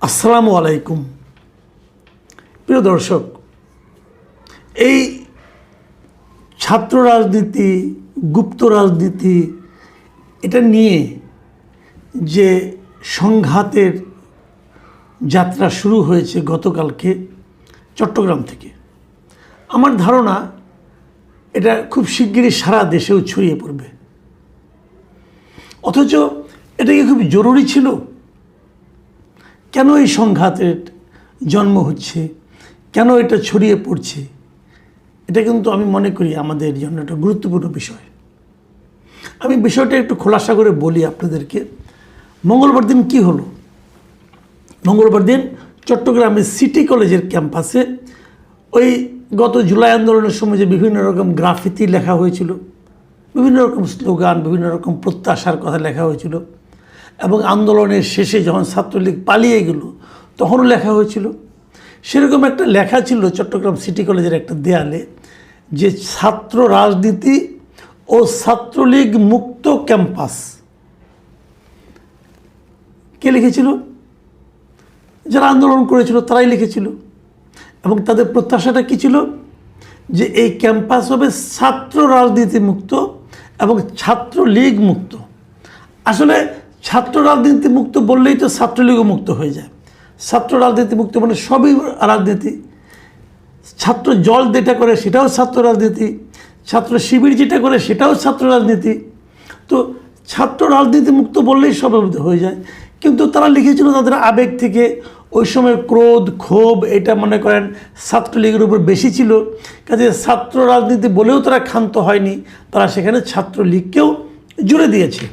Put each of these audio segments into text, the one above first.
আসসালামু আলাইকুম প্রিয় দর্শক, এই ছাত্র রাজনীতি, গুপ্ত রাজনীতি, এটা নিয়ে যে সংঘাতের যাত্রা শুরু হয়েছে গতকালকে চট্টগ্রাম থেকে, আমার ধারণা এটা খুব শিগগিরই সারা দেশেও ছড়িয়ে পড়বে। অথচ এটা কি খুব জরুরি ছিল? কেন এই সংঘাতের জন্ম হচ্ছে, কেন এটা ছড়িয়ে পড়ছে, এটা কিন্তু আমি মনে করি আমাদের জন্য একটা গুরুত্বপূর্ণ বিষয়। আমি বিষয়টা একটু খোলাসা করে বলি আপনাদেরকে। মঙ্গলবার দিন কি হলো? মঙ্গলবার দিন চট্টগ্রামের সিটি কলেজের ক্যাম্পাসে ওই গত জুলাই আন্দোলনের সময় যে বিভিন্ন রকম গ্রাফিতি লেখা হয়েছিল, বিভিন্ন রকম স্লোগান, বিভিন্ন রকম প্রত্যাশার কথা লেখা হয়েছিল, এবং আন্দোলনের শেষে যখন ছাত্রলীগ পালিয়ে গেল তখনও লেখা হয়েছিল। সেরকম একটা লেখা ছিল চট্টগ্রাম সিটি কলেজের একটা দেয়ালে, যে ছাত্র রাজনীতি ও ছাত্রলীগ মুক্ত ক্যাম্পাস। কে লিখেছিল? যারা আন্দোলন করেছিল তারাই লিখেছিল। এবং তাদের প্রত্যাশাটা কী ছিল? যে এই ক্যাম্পাস হবে ছাত্র রাজনীতি মুক্ত এবং ছাত্রলীগ মুক্ত। আসলে ছাত্র রাজনীতি মুক্ত বললেই তো ছাত্রলীগও মুক্ত হয়ে যায়। ছাত্র রাজনীতি মুক্ত মানে সবই রাজনীতি। ছাত্র জল যেটা করে সেটাও ছাত্র রাজনীতি, ছাত্র শিবির যেটা করে সেটাও ছাত্র রাজনীতি। তো ছাত্র রাজনীতি মুক্ত বললেই সব হয়ে যায়। কিন্তু তারা লিখেছিল তাদের আবেগ থেকে, ওই সময় ক্রোধ, ক্ষোভ এটা মনে করেন ছাত্রলীগের উপর বেশি ছিল। কাজে ছাত্র রাজনীতি বলেও তারা ক্ষান্ত হয়নি, তারা সেখানে ছাত্রলীগকেও জুড়ে দিয়েছে।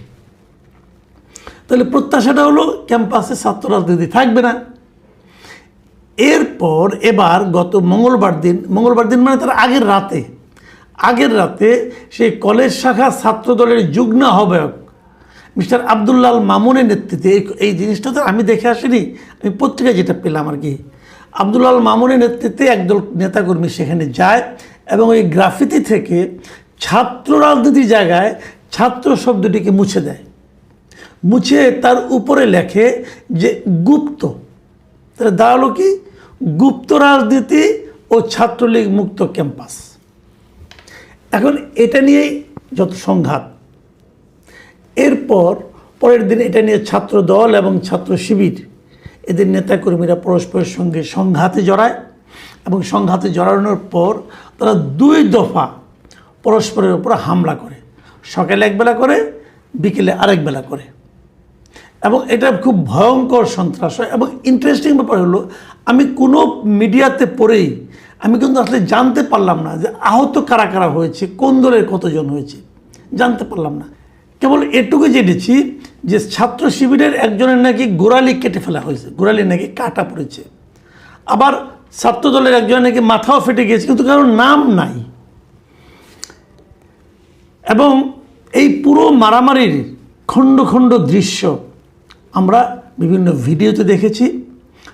তাহলে প্রত্যাশাটা হলো ক্যাম্পাসে ছাত্র রাজনীতি থাকবে না। এরপর এবার গত মঙ্গলবার দিন মানে তার আগের রাতে সেই কলেজ শাখা ছাত্র দলের যুগ্ম আহ্বায়ক মিস্টার আব্দুল্লাহ মামুনের নেতৃত্বে, এই জিনিসটা তো আমি দেখে আসিনি, আমি পত্রিকায় যেটা পেলাম আর কি, আব্দুল্লাহ মামুনের নেতৃত্বে একদল নেতাকর্মী সেখানে যায় এবং ওই গ্রাফিতি থেকে ছাত্র রাজনীতির জায়গায় ছাত্র শব্দটিকে মুছে দেয়। মুছে তার উপরে লেখে যে গুপ্ত। তাহলে দাঁড়ালো কি? গুপ্ত রাজনীতি ও ছাত্রলীগ মুক্ত ক্যাম্পাস। এখন এটা নিয়েই যত সংঘাত। এরপর পরের দিন এটা নিয়ে ছাত্র দল এবং ছাত্র শিবির, এদের নেতাকর্মীরা পরস্পরের সঙ্গে সংঘাতে জড়ায় এবং সংঘাতে জড়ানোর পর তারা 2 দফা পরস্পরের উপর হামলা করে। সকালে একবেলা করে, বিকেলে আরেক বেলা করে। এবং এটা খুব ভয়ঙ্কর সন্ত্রাস হয়। এবং ইন্টারেস্টিং ব্যাপার হলো, আমি কোনো মিডিয়াতে পড়েই আমি কিন্তু আসলে জানতে পারলাম না যে আহত কারা কারা হয়েছে, কোন দলের কতজন হয়েছে, জানতে পারলাম না। কেবল এটুকু জেনেছি যে ছাত্র শিবিরের একজনের নাকি গোড়ালি কেটে ফেলা হয়েছে, গোড়ালি নাকি কাটা পড়েছে। আবার ছাত্র দলের একজনের নাকি মাথাও ফেটে গিয়েছে, কিন্তু কারোর নাম নাই। এবং এই পুরো মারামারির খণ্ড খণ্ড দৃশ্য আমরা বিভিন্ন ভিডিওতে দেখেছি,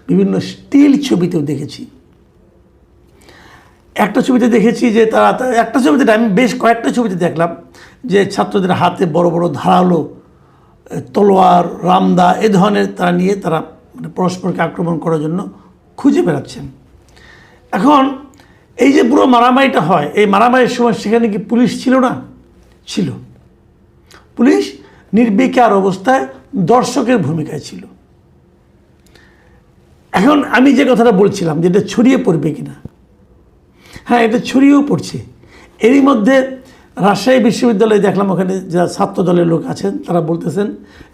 বিভিন্ন স্টিল ছবিতেও দেখেছি। একটা ছবিতে দেখেছি যে একটা ছবিতে আমি বেশ কয়েকটা ছবিতে দেখলাম যে ছাত্রদের হাতে বড় বড় ধারালো তলোয়ার, রামদা এ ধরনের তারা নিয়ে তারা পরস্পরকে আক্রমণ করার জন্য খুঁজে বেড়াচ্ছেন। এখন এই যে পুরো মারামারিটা হয়, এই মারামারির সময় সেখানে কি পুলিশ ছিল না? ছিল। পুলিশ নির্বিকার অবস্থায় দর্শকের ভূমিকায় ছিল। এখন আমি যে কথাটা বলছিলাম যে এটা ছড়িয়ে পড়বে কিনা, হ্যাঁ, এটা ছড়িয়েও পড়ছে। এরই মধ্যে রাজশাহী বিশ্ববিদ্যালয়ে দেখলাম, ওখানে যারা ছাত্র দলের লোক আছেন তারা বলতেছেন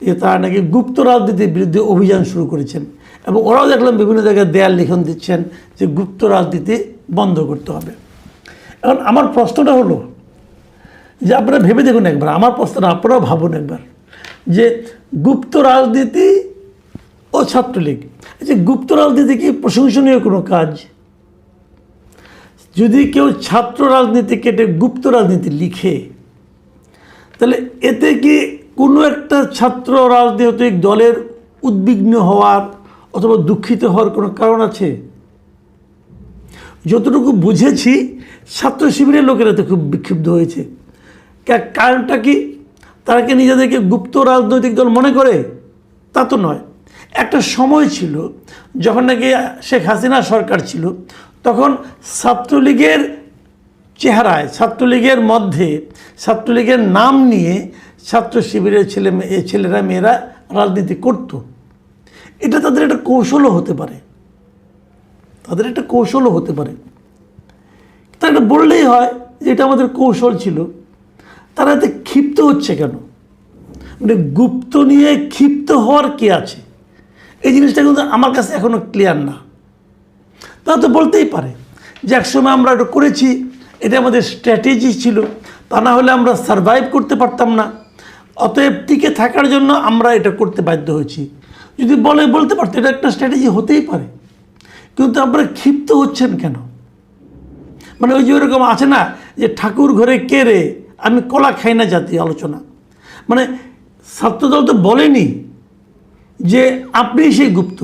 যে তারা নাকি গুপ্ত রাজনীতির বিরুদ্ধে অভিযান শুরু করেছেন। এবং ওরাও দেখলাম বিভিন্ন জায়গায় দেয়াল লিখন দিচ্ছেন যে গুপ্ত রাজনীতি বন্ধ করতে হবে। এখন আমার প্রশ্নটা হলো যে আপনারা ভেবে দেখুন একবার, আমার প্রশ্নটা আপনারাও ভাবুন একবার, যে গুপ্ত রাজনীতি ও ছাত্রলীগ, আচ্ছা গুপ্ত রাজনীতি কি প্রশংসনীয় কোনো কাজ? যদি কেউ ছাত্র রাজনীতি কেটে গুপ্ত রাজনীতি লিখে, তাহলে এতে কি কোনো একটা ছাত্র রাজনৈতিক দলের উদ্বিগ্ন হওয়ার অথবা দুঃখিত হওয়ার কোনো কারণ আছে? যতটুকু বুঝেছি ছাত্র শিবিরের লোকেরা তো খুব বিক্ষুব্ধ হয়েছে। কারণটা কি? তারা কি নিজেদেরকে গুপ্ত রাজনৈতিক দল মনে করে? তা তো নয়। একটা সময় ছিল যখন নাকি শেখ হাসিনা সরকার ছিল, তখন ছাত্রলীগের চেহারায়, ছাত্রলীগের মধ্যে, ছাত্রলীগের নাম নিয়ে ছাত্র শিবিরের ছেলেরা মেয়েরা রাজনীতি করত। এটা তাদের একটা কৌশলও হতে পারে, তাদের একটা কৌশলও হতে পারে। তা এটা বললেই হয় যে এটা আমাদের কৌশল ছিল। তারা এতে ক্ষিপ্ত হচ্ছে কেন? মানে গুপ্ত নিয়ে ক্ষিপ্ত হওয়ার কি আছে? এই জিনিসটা কিন্তু আমার কাছে এখনও ক্লিয়ার না। তারা তো বলতেই পারে যে একসময় আমরা এটা করেছি, এটা আমাদের স্ট্র্যাটেজি ছিল, তা না হলে আমরা সারভাইভ করতে পারতাম না, অতএব টিকে থাকার জন্য আমরা এটা করতে বাধ্য হয়েছি। যদি বলতে পারতো এটা একটা স্ট্র্যাটেজি হতেই পারে, কিন্তু আপনারা ক্ষিপ্ত হচ্ছেন কেন? মানে ওই যে ওরকম আছে না যে ঠাকুর ঘরে কে রে, আমি কলা খাই না জাতীয় আলোচনা। মানে ছাত্রদল তো বলেনি যে আপনি সেই গুপ্ত।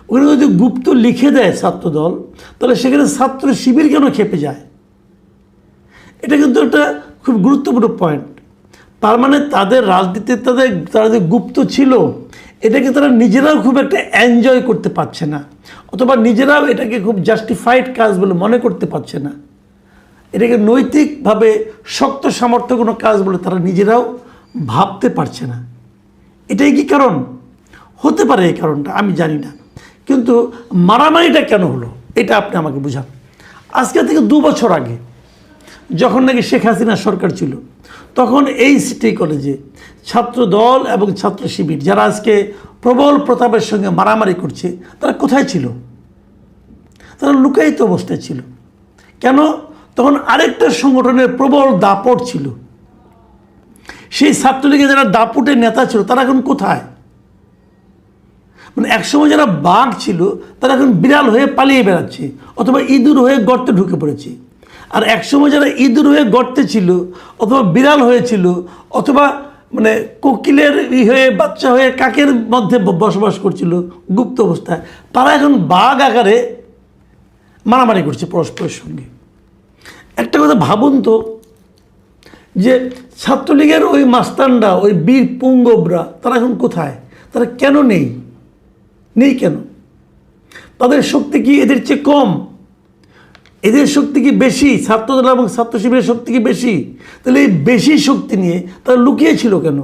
ওখানে যদি গুপ্ত লিখে দেয় ছাত্রদল, তাহলে সেখানে ছাত্র শিবির কেন খেপে যায়? এটা কিন্তু একটা খুব গুরুত্বপূর্ণ পয়েন্ট। তার মানে তাদের রাজনীতিতে তারা যে গুপ্ত ছিল, এটাকে তারা নিজেরাও খুব একটা এনজয় করতে পারছে না, অথবা নিজেরাও এটাকে খুব জাস্টিফাইড কাজ বলে মনে করতে পারছে না। এটাকে নৈতিকভাবে শক্ত সামর্থ্য কোনো কাজ বলে তারা নিজেরাও ভাবতে পারছে না। এটাই কি কারণ? হতে পারে এই কারণটা, আমি জানি না। কিন্তু মারামারিটা কেন হলো এটা আপনি আমাকে বুঝান। আজকে থেকে 2 বছর আগে যখন নাকি শেখ হাসিনা সরকার ছিল, তখন এই সিটি কলেজে ছাত্র দল এবং ছাত্র শিবির যারা আজকে প্রবল প্রতাপের সঙ্গে মারামারি করছে, তারা কোথায় ছিল? তারা লুকায়িত অবস্থায় ছিল। কেন? তখন আরেকটা সংগঠনের প্রবল দাপট ছিল। সেই ছাত্রলীগের যারা দাপটের নেতা ছিল তারা এখন কোথায়? মানে একসময় যারা বাঘ ছিল তারা এখন বিড়াল হয়ে পালিয়ে বেড়াচ্ছে, অথবা ইঁদুর হয়ে গর্তে ঢুকে পড়েছে। আর একসময় যারা ইঁদুর হয়ে গর্তে ছিল, অথবা বিড়াল হয়েছিল, অথবা মানে কোকিলের হয়ে বাচ্চা হয়ে কাকের মধ্যে বসবাস করছিল গুপ্ত অবস্থায়, তারা এখন বাঘ আকারে মারামারি করছে পরস্পরের সঙ্গে। একটা কথা ভাবুন তো, যে ছাত্রলীগের ওই মাস্তানরা, ওই বীর পুঙ্গবরা, তারা এখন কোথায়? তারা কেন নেই কেন? তাদের শক্তি কি এদের চেয়ে কম? এদের শক্তি কি বেশি? ছাত্রদল এবং ছাত্র শিবিরের শক্তি কি বেশি? তাহলে এই বেশি শক্তি নিয়ে তারা লুকিয়েছিল কেন?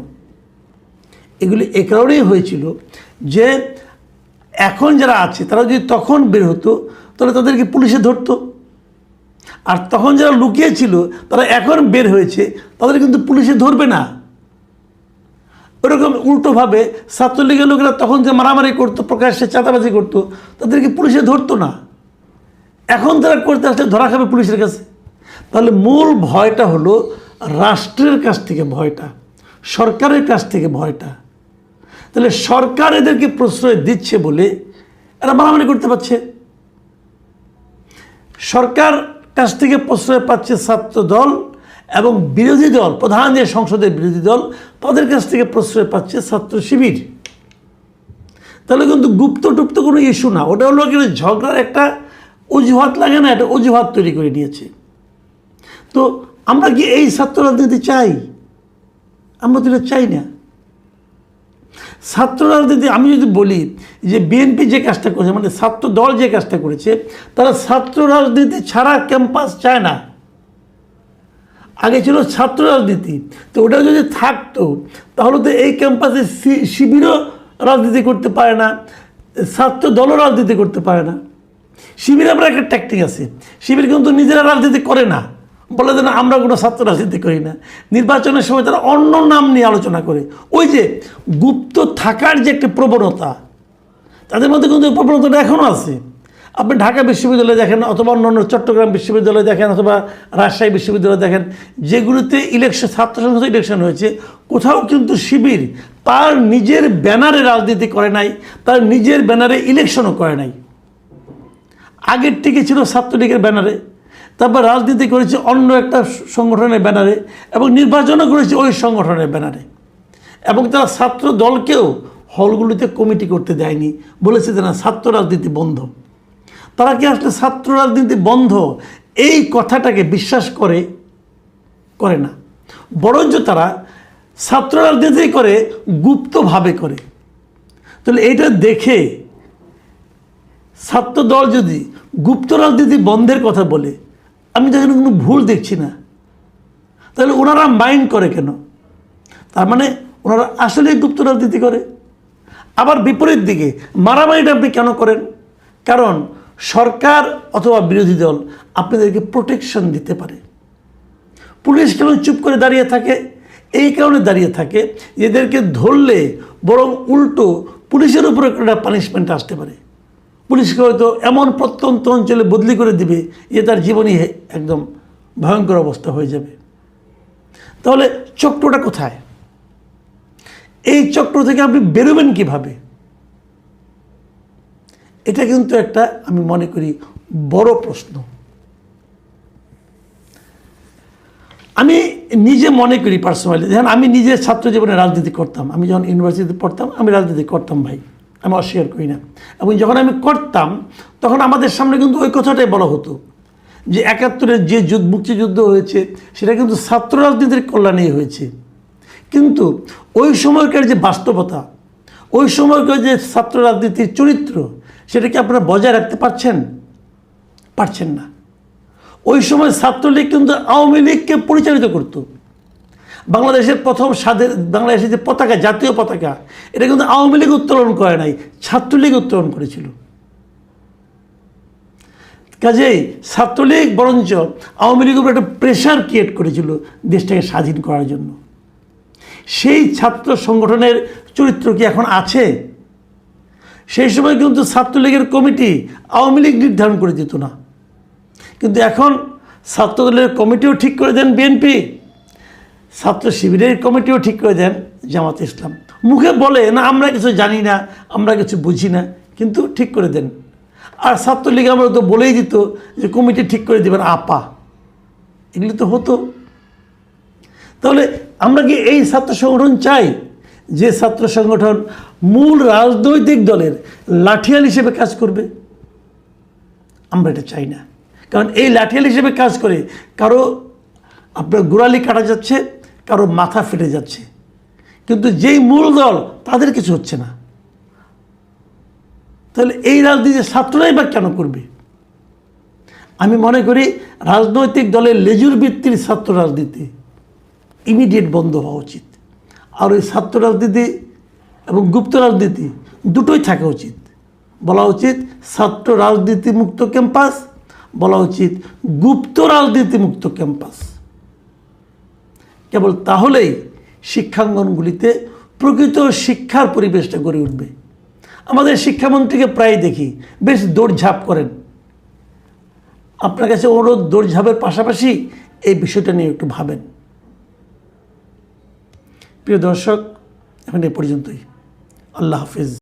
এগুলি এ কারণেই হয়েছিল যে এখন যারা আছে তারা যদি তখন বের হতো, তাহলে তাদেরকে পুলিশে ধরতো। আর তখন যারা লুকিয়েছিল তারা এখন বের হয়েছে, তাদের কিন্তু পুলিশে ধরবে না। ওরকম উল্টোভাবে ছাত্রলীগের লোকেরা তখন যে মারামারি করতো, প্রকাশ্যে চাঁদাবাজি করতো, তাদেরকে পুলিশে ধরতো না। এখন তারা করতে আসলে ধরা খাবে পুলিশের কাছে। তাহলে মূল ভয়টা হলো রাষ্ট্রের কাছ থেকে ভয়টা, সরকারের কাছ থেকে ভয়টা। তাহলে সরকার এদেরকে প্রশ্রয় দিচ্ছে বলে এরা মারামারি করতে পারছে। সরকার কাছ থেকে প্রশ্রয় পাচ্ছে ছাত্র দল, এবং বিরোধী দল, প্রধান যে সংসদের বিরোধী দল, তাদের কাছ থেকে প্রশ্রয় পাচ্ছে ছাত্র শিবির। তাহলে কিন্তু গুপ্ত টুপ্ত কোনো ইস্যু না, ওটা হলো কিন্তু ঝগড়ার একটা অজুহাত, লাগে না? একটা অজুহাত তৈরি করে নিয়েছে। তো আমরা কি এই ছাত্র রাজনীতি চাই? আমরা তো এটা চাই না। ছাত্র রাজনীতি, আমি যদি বলি যে বিএনপি যে কাজটা করেছে, মানে ছাত্র দল যে কাজটা করেছে, তারা ছাত্র রাজনীতি ছাড়া ক্যাম্পাস চায় না। আগে ছিল ছাত্র রাজনীতি, তো ওটা যদি থাকতো তাহলে তো এই ক্যাম্পাসে শিবিরও রাজনীতি করতে পারে না, ছাত্র দলও রাজনীতি করতে পারে না। শিবির আমরা একটা ট্যাকটিক আছে, শিবির কিন্তু নিজেরা রাজনীতি করে না, বলে যে না আমরা কোনো ছাত্র রাজনীতি করি না। নির্বাচনের সময় তারা অন্য নাম নিয়ে আলোচনা করে। ওই যে গুপ্ত থাকার যে একটা প্রবণতা, তাদের মধ্যে কিন্তু ওই প্রবণতাটা এখনও আছে। আপনি ঢাকা বিশ্ববিদ্যালয় দেখেন, অথবা অন্য চট্টগ্রাম বিশ্ববিদ্যালয় দেখেন, অথবা রাজশাহী বিশ্ববিদ্যালয় দেখেন, যেগুলোতে ছাত্র সংসদ ইলেকশন হয়েছে, কোথাও কিন্তু শিবির তার নিজের ব্যানারে রাজনীতি করে নাই, তার নিজের ব্যানারে ইলেকশনও করে নাই। আগের থেকে ছিল ছাত্রলীগের ব্যানারে, তারপর রাজনীতি করেছে অন্য একটা সংগঠনের ব্যানারে, এবং নির্বাচনও করেছে ওই সংগঠনের ব্যানারে। এবং তারা ছাত্র দলকেও হলগুলিতে কমিটি করতে দেয়নি, বলেছে যে না ছাত্র রাজনীতি বন্ধ। তারা কি আসলে ছাত্র রাজনীতি বন্ধ এই কথাটাকে বিশ্বাস করে না, বরঞ্চ তারা ছাত্র রাজনীতি করে গুপ্তভাবে করে। তাহলে এইটা দেখে ছাত্রদল যদি গুপ্ত রাজনীতি বন্ধের কথা বলে, আমি তো এখানে কোনো ভুল দেখছি না। তাহলে ওনারা মাইন্ড করে কেন? তার মানে ওনারা আসলেই গুপ্ত রাজনীতি করে। আবার বিপরীত দিকে মারামারিটা আপনি কেন করেন? কারণ সরকার অথবা বিরোধী দল আপনাদেরকে প্রোটেকশন দিতে পারে। পুলিশ কেন চুপ করে দাঁড়িয়ে থাকে? এই কারণে দাঁড়িয়ে থাকে, এদেরকে ধরলে বরং উল্টো পুলিশের উপরে একটা পানিশমেন্ট আসতে পারে। পুলিশকে হয়তো এমন প্রত্যন্ত অঞ্চলে বদলি করে দিবে যে তার জীবনই একদম ভয়ঙ্কর অবস্থা হয়ে যাবে। তাহলে চক্রটা কোথায়? এই চক্র থেকে আপনি বেরোবেন কিভাবে? এটা কিন্তু একটা, আমি মনে করি, বড় প্রশ্ন। আমি নিজে মনে করি পার্সোনালি, দেখেন আমি নিজে ছাত্র জীবনে রাজনীতি করতাম। আমি যখন ইউনিভার্সিটিতে পড়তাম আমি রাজনীতি করতাম ভাই, আমি অস্বীকার করি না। এবং যখন আমি করতাম তখন আমাদের সামনে কিন্তু ওই কথাটাই বলা হতো যে ৭১-এর যে মুক্তিযুদ্ধ হয়েছে সেটা কিন্তু ছাত্র রাজনীতির কল্যাণেই হয়েছে। কিন্তু ওই সময়কার যে বাস্তবতা, ওই সময়কার যে ছাত্র রাজনীতির চরিত্র, সেটাকে আপনারা বজায় রাখতে পারছেন? পারছেন না। ওই সময় ছাত্রলীগ কিন্তু আওয়ামী লীগকে পরিচালিত করত। বাংলাদেশের প্রথম বাংলাদেশের যে পতাকা, জাতীয় পতাকা, এটা কিন্তু আওয়ামী লীগ উত্তোলন করে নাই, ছাত্রলীগ উত্তোলন করেছিল। কাজেই ছাত্রলীগ বরঞ্চ আওয়ামী লীগের উপর একটা প্রেশার ক্রিয়েট করেছিল দেশটাকে স্বাধীন করার জন্য। সেই ছাত্র সংগঠনের চরিত্র কি এখন আছে? সেই সময় কিন্তু ছাত্রলীগের কমিটি আওয়ামী লীগ নির্ধারণ করে দিত না, কিন্তু এখন ছাত্রদলের কমিটিও ঠিক করে দেন বিএনপি, ছাত্র শিবিরের কমিটিও ঠিক করে দেন জামাত ইসলাম। মুখে বলে না আমরা কিছু জানি না, আমরা কিছু বুঝি না, কিন্তু ঠিক করে দেন। আর ছাত্রলীগ আমরা তো বলেই দিত যে কমিটি ঠিক করে দেবেন আপা, এগুলি তো হতো। তাহলে আমরা কি এই ছাত্র সংগঠন চাই যে ছাত্র সংগঠন মূল রাজনৈতিক দলের লাঠিয়াল হিসেবে কাজ করবে? আমরা এটা চাই না। কারণ এই লাঠিয়াল হিসেবে কাজ করে কারো আপনার গোড়ালি কাটা যাচ্ছে, কারো মাথা ফেটে যাচ্ছে, কিন্তু যেই মূল দল তাদের কিছু হচ্ছে না। তাহলে এই রাজনীতি ছাত্ররাই বা কেন করবে? আমি মনে করি রাজনৈতিক দলের লেজুর ভিত্তির ছাত্র রাজনীতি ইমিডিয়েট বন্ধ হওয়া উচিত। আর ওই ছাত্র রাজনীতি এবং গুপ্ত রাজনীতি দুটোই থাকা উচিত। বলা উচিত ছাত্র রাজনীতি মুক্ত ক্যাম্পাস, বলা উচিত গুপ্ত রাজনীতি মুক্ত ক্যাম্পাস। কেবল তাহলেই শিক্ষাঙ্গনগুলিতে প্রকৃত শিক্ষার পরিবেশটা গড়ে উঠবে। আমাদের শিক্ষামন্ত্রীকে প্রায় দেখি বেশ দৌড়ঝাঁপ করেন। আপনার কাছে অনুরোধ, দৌড়ঝাঁপের পাশাপাশি এই বিষয়টা নিয়ে একটু ভাবেন। প্রিয় দর্শক, এখন এ পর্যন্তই। আল্লাহ হাফিজ।